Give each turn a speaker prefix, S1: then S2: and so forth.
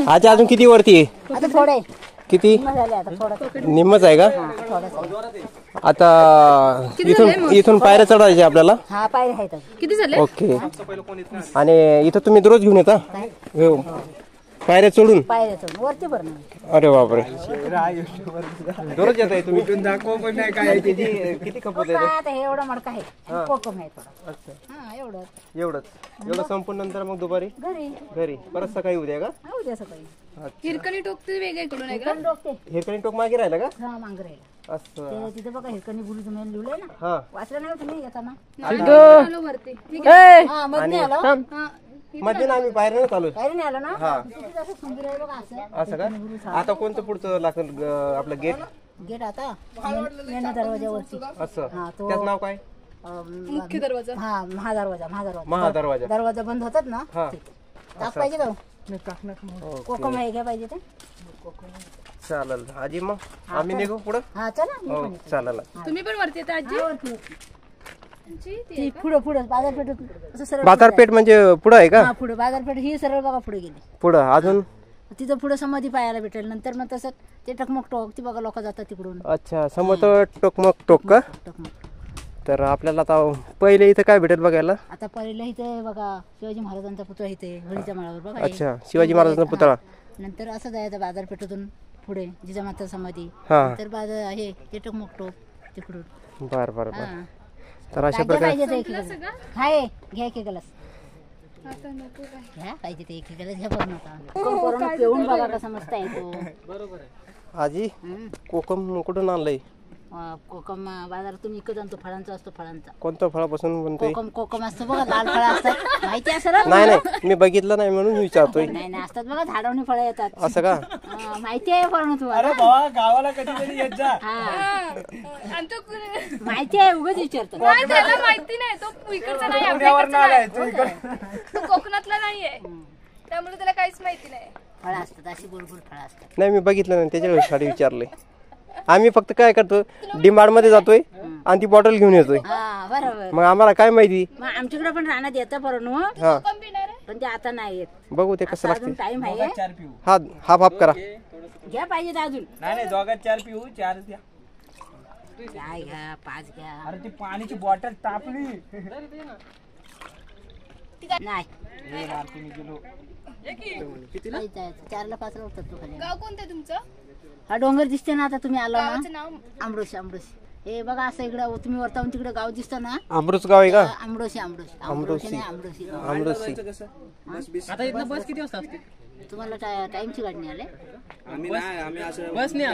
S1: आजी अजून किती वरती आहे?
S2: आता थोडं आहे.
S1: किती? निम्मच आहे का? आता इथून पायऱ्या चढायच्या आपल्याला.
S2: हा पायऱ्या आहेत.
S3: किती झाले?
S1: ओके. आणि इथं तुम्ही दररोज घेऊन येता पायऱ्या चढून?
S2: पायऱ्या चढून वरती भरणं.
S1: अरे बापरे, दररोज येत आहे तुम्ही? किती खपत आहे?
S2: आता हे एवढा मडका आहे, कोकम आहे थोडा. हा
S1: एवढं संपून नंतर मग दुपारी घरी परत सकाळी उद्या का?
S2: उद्या सकाळी.
S3: हिरकणी टोक ते वेगळे कडून आहे का?
S1: हिरकणी टोक मागे राहिला का?
S2: हा मांग राहिला.
S1: असं
S2: तिथे बघा हिरकणी गुरुजी म्हणून लिहिलंय ना.
S1: हा,
S2: वाचलं नाही तुम्ही येताना?
S3: आलो वरती. ठीक आहे.
S2: हा मध्ये आलो.
S3: हा.
S1: मध्ये ना आम्ही बाहेर चालू.
S2: बाहेर नाही आलो ना.
S1: हा.
S2: तिथे असं सुंदर आहे बघा असं.
S1: असं का? आता कोणतं पुढचं लागतं आपलं गेट?
S2: गेट आता मेन दरवाजावरती.
S1: असं
S2: हा तो
S1: त्याचं नाव काय?
S3: मुख्य दरवाजा.
S2: हा महादरवाजा.
S1: महादरवाजा.
S2: दरवाजा बंद होतात ना.
S1: हा.
S2: टाक पाहिजे का? कोकम आहे घ्या पाहिजे ते.
S1: चालेल आजी, मग आम्ही निघू पुढं.
S2: हा चला.
S1: हो चालेल.
S3: तुम्ही पण वरती येता आजी?
S2: ती पुढं बाजारपेठ असं सरळ.
S1: बाजारपेठ म्हणजे पुढं आहे का?
S2: हा पुढे बाजारपेठ ही सरळ बघा पुढे गेली.
S1: पुढं अजून
S2: तिथं पुढे समाधी पाहायला भेटेल. नंतर मग तसं ते टकमक टोक ती बघा लोक जातात तिकडून.
S1: अच्छा, समोर टोकमक टोक का?
S2: टकमक.
S1: तर आपल्याला आता पहिले इथं काय भेटेल बघायला?
S2: आता पहिलं इथे बघा शिवाजी महाराजांचा पुतळा इथे होळीच्या माळावर बघा.
S1: अच्छा, शिवाजी महाराजांचा पुतळा.
S2: नंतर असं जायचं बाजारपेठेतून पुढे जिजामाता समाधी.
S1: हा.
S2: नंतर बाजार हे ते टकमक टोक तिकडून.
S1: बर बर बर.
S2: हा.
S1: तर अशा
S2: काय
S1: प्रकारे
S2: पाहिजे ते एक ग्लास. हाय घ्या एक ग्लास.
S3: आता नको काय.
S2: घ्या पाहिजे ते एक ग्लास घ्या. करू नका. पिऊन बघा कसा मस्त आहे तो.
S1: आजी कोकम कुठून आणलंय?
S2: कोकम बाजारातून विकत आणतो. फळांचा असतो. फळांचा
S1: कोणत्या फळापासून बनतोय?
S2: कोकम असतं बघा. लाल फळं असतात माहिती असेल ना?
S1: नाही मी बघितलं नाही म्हणून विचारतोय.
S2: नाही असतात बघा झाडावणी फळं येतात.
S1: असं का?
S2: माहिती आहे पण तुम्हाला?
S4: गावाला कधीतरी येत जा.
S2: माहिती आहे उगाच विचारतो.
S3: त्याला माहिती नाही. तो इकडचा नाही, तो कोकणातला नाहीये, त्यामुळे त्याला काहीच माहिती नाही.
S2: फळं असतात अशी गोड फळं असतात.
S1: नाही मी बघितलं नाही त्याच्यासाठी विचारले. आम्ही फक्त काय करतो, डीमार्ट मध्ये जातोय आणि ती बॉटल घेऊन येतोय.
S2: हा बरोबर.
S1: मग आम्हाला काय माहिती.
S2: मग आमच्याकडे पण राहण्यात येतं पण
S1: हा,
S2: पण ते आता नाही येत.
S1: बघू ते कसं
S2: अजून
S1: लागतं.
S2: टाइम आहे.
S4: चार पिऊ.
S1: हा हाफ करा.
S2: घ्या पाहिजे तर अजून.
S4: नाही दोघात 4 पिऊ. 4 द्या.
S2: काय घ्या 5 घ्या.
S4: अरे ती पाण्याची बॉटल तापली.
S2: नाही
S4: तुम्ही किलो.
S2: 4ला 5ला होतात तो खाली.
S3: गाव कोणतं तुमचं?
S2: हा डोंगर दिसते ना आता तुम्ही आलो ना.
S3: गावाचं नाव?
S2: आंबरोशी. हे बघा असं इकडं तुम्ही वरतावून तिकडे गाव दिसतं ना.
S1: अमृत गाव आहे का?
S2: आंबरोशी नाही आंबरोशी.
S1: अमृतसी.
S4: आता इथनं बस किती वाजता असते?
S2: तुम्हाला टाइमची गाडी नाही आले.
S4: आम्ही असं बस नाही.